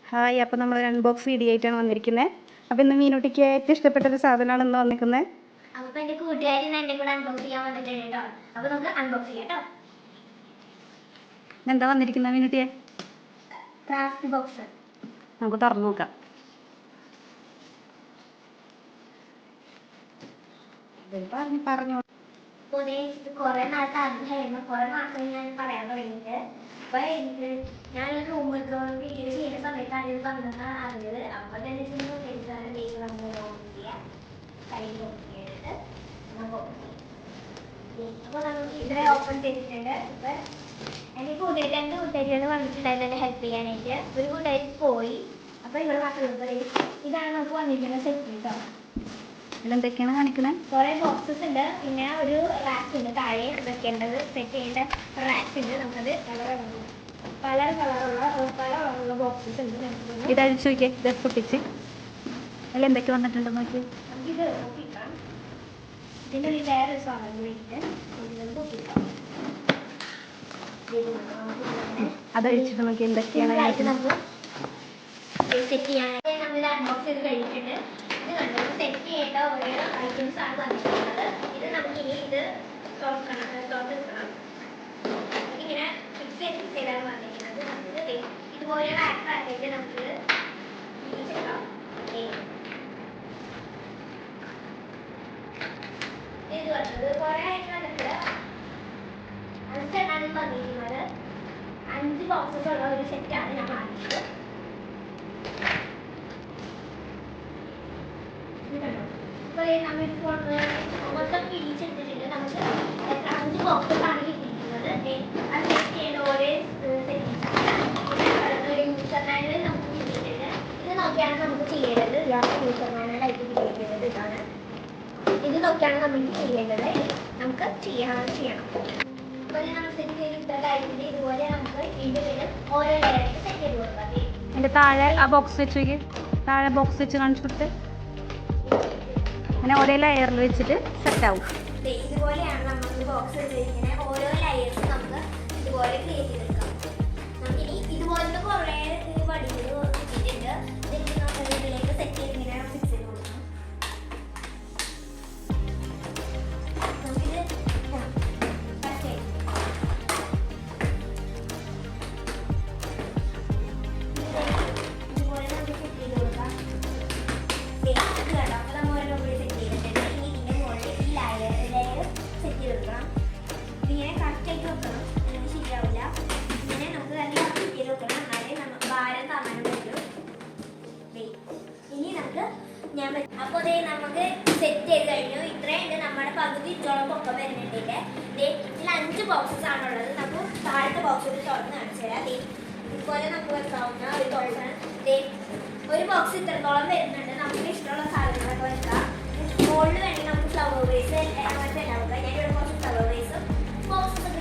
Hi, അപ്പോൾ നമ്മൾ ഒരു അൺബോക്സ് വീഡിയോ ആയിട്ടാണ് വന്നിരിക്കുന്നത്. അപ്പോൾ ഇന്ന് മീനുട്ടിക്ക് ഏറ്റവും ഇഷ്ടപ്പെട്ട ഒരു സാധനമാണ് ഇന്ന് വന്നിരിക്കുന്നത്. അപ്പോൾ എൻ്റെ കൂട്ടുകാരി എന്നെ കൂടെ അൺബോക്സ് ചെയ്യാൻ വന്നിട്ടുണ്ട് കേട്ടോ. അപ്പോൾ നമുക്ക് അൺബോക്സ് ചെയ്യാം കേട്ടോ. എന്താ വന്നിരിക്കുന്നത് മീനുട്ടിയെ? Craft box. നമുക്ക് തുറന്നു നോക്കാം. പറഞ്ഞു കുറേ നാളത്തെ ആഗ്രഹമായിരുന്നു. കുറേ മാസം ഞാൻ പറയാൻ തുടങ്ങിയിട്ട്. അപ്പോൾ എനിക്ക് ഞാനൊരു റൂം വീഡിയോ ചെയ്യുന്ന സമയത്താണ് ഇത് വന്നതെന്ന് അറിഞ്ഞത്. അപ്പോൾ തന്നെ അപ്പോൾ നമുക്ക് ഇതിനെ ഓപ്പൺ ചെയ്തിട്ടുണ്ട്. അപ്പോൾ എൻ്റെ കൂട്ടുകാരികൾ വന്നിട്ടുണ്ടായിരുന്നു എന്നെ ഹെൽപ്പ് ചെയ്യാനായിട്ട്. ഒരു കൂട്ടുകാരി പോയി. അപ്പോൾ ഇവിടെ മാത്രമേ ഇതാണ് നമുക്ക് വന്നിരിക്കുന്ന സെറ്റ് കേട്ടോ. ഇതിലെന്തൊക്കെയാണ് കാണിക്കുന്നത്? കുറേ ബോക്സസ് ഉണ്ട്. പിന്നെ ഒരു റാക്ക് ഉണ്ട് താഴെ വെക്കേണ്ടത് സെറ്റ് ചെയ്യേണ്ട റാക്ക് ഉണ്ട്. നമുക്കത് പല കളറുള്ള ബോക്സസ് ഉണ്ട്. ഇത് അഴിച്ചു നോക്കിയേ, ഇത് പൊട്ടിച്ച് അതിൽ എന്തൊക്കെ വന്നിട്ടുണ്ടെന്ന് നോക്കി. നമുക്കിത് പൊട്ടിക്കാം. ഇതിൻ്റെ ഒരു വേറൊരു സാധനം കൂടിയിട്ട് നമുക്കിത് പൊട്ടിക്കാം. അതഴിച്ചിട്ട് നോക്കി എന്തൊക്കെയാണ് നമുക്ക് സെറ്റ് ചെയ്യാനായിട്ട് നമ്മൾ അൺബോക്സ് ചെയ്ത് കഴിഞ്ഞിട്ടുണ്ട്. ഇത് കണ്ടു സെറ്റ് ചെയ്യേണ്ട ഓരോ ഐറ്റംസ് ആണ് വന്നിട്ടുള്ളത്. ഇത് നമുക്കിനി ഇത് തുറന്നെടുക്കണം. ഇങ്ങനെ ഫിക്സ് ചെയ്താണ് വന്നിരിക്കുന്നത്. നമുക്ക് ഇതുപോലെ റാക്കായിട്ട് നമുക്ക് ചെയ്യാം. ഇത് വന്നത് കുറേ ആയിട്ട് വന്നിട്ട് 5 എണ്ണമാണ് വന്നിരിക്കുന്നത്. 5 ബോക്സസ് ഉള്ള ഒരു സെറ്റാണ് ഞാൻ വാങ്ങിയത്. മൊത്തം പിടിച്ചെടുത്തിട്ടുണ്ട്. നമുക്ക് 5 ബോക്സസാണ് കിട്ടിയിരിക്കുന്നത്. അത് സെറ്റ് ചെയ്യേണ്ട ഓരോ ഒരു യൂസർ മാനുവൽ നമുക്ക് കിട്ടിയിട്ടുണ്ട്. ഇത് നോക്കിയാണ് നമുക്ക് ചെയ്യേണ്ടത്. യൂസർ മാനുവലായിട്ട് കിട്ടിയിരിക്കുന്നത് ഇതാണ്. ഇത് നോക്കിയാണ് നമ്മൾ ചെയ്യേണ്ടത്. നമുക്ക് ചെയ്യണം. അപ്പോൾ നമ്മൾ സെറ്റ് ചെയ്തിട്ട ടൈമിൽ ഇതുപോലെ നമുക്ക് വീണ്ടും ഓരോ ലെയറായിട്ട് സെറ്റ് ചെയ്ത് കൊടുക്കാം. എൻ്റെ താഴെ ആ ബോക്സ് വെച്ച് നോക്കി. താഴെ ബോക്സ് വെച്ച് കാണിച്ചു കൊടുത്ത് അങ്ങനെ ഓരോ ലെയറിൽ വെച്ചിട്ട് സെറ്റാവും. ഇതുപോലെയാണ് നമ്മൾ ബോക്സ് ഇങ്ങനെ ഓരോ ലെയേഴ്സ് നമുക്ക് ഇതുപോലെ ക്രിയേറ്റ് ചെയ്തെടുക്കാം. നമുക്കിനി ഇതുപോലത്തെ കുറേ വടികൾ കിട്ടിയിട്ടുണ്ട്. ഇതിലേക്ക് നമ്മൾ ഇതിലേക്ക് സെറ്റ് ചെയ്ത് ഇങ്ങനെ ഫിക്സ് ചെയ്ത് കൊടുക്കണം. നമുക്കിത് ഇതുപോലെ നമുക്ക് സെറ്റ് ചെയ്ത് കൊടുക്കാം. ഇങ്ങനെ കറക്റ്റായിട്ട് വെക്കണം. ശരിയാവില്ല. ഇങ്ങനെ നമുക്ക് നല്ല സെറ്റ് ചെയ്ത് വെക്കണം. എന്നാലേ നമുക്ക് ഭാരം താങ്ങാനും പറ്റും. ഇനി നമുക്ക് അപ്പോൾ നമുക്ക് സെറ്റ് ചെയ്ത് കഴിഞ്ഞു. ഇത്രയുണ്ട്. നമ്മുടെ പകുതി ഇച്ചോളം പൊക്കം വരുന്നുണ്ട്. ഇതിൽ 5 ബോക്സസ് ആണുള്ളത്. നമുക്ക് താഴത്തെ ബോക്സ് ഒരു തുറന്ന് കാണിച്ചു തരാം. ഇതുപോലെ നമുക്ക് വെക്കാവുന്ന ഒരു ബോക്സാണ്. ഒരു ബോക്സ് ഇത്രത്തോളം വരുന്നുണ്ട്. നമുക്ക് ഇഷ്ടമുള്ള സാധനങ്ങളൊക്കെ വെക്കാം. മുകളിൽ വേണമെങ്കിൽ നമുക്ക് ഫ്ലവർ വേസ് അങ്ങനത്തെ എല്ലാം വെക്കാം. ഞാനിവിടെ കുറച്ച് ഫ്ലവർ വേസും ബോക്സസ്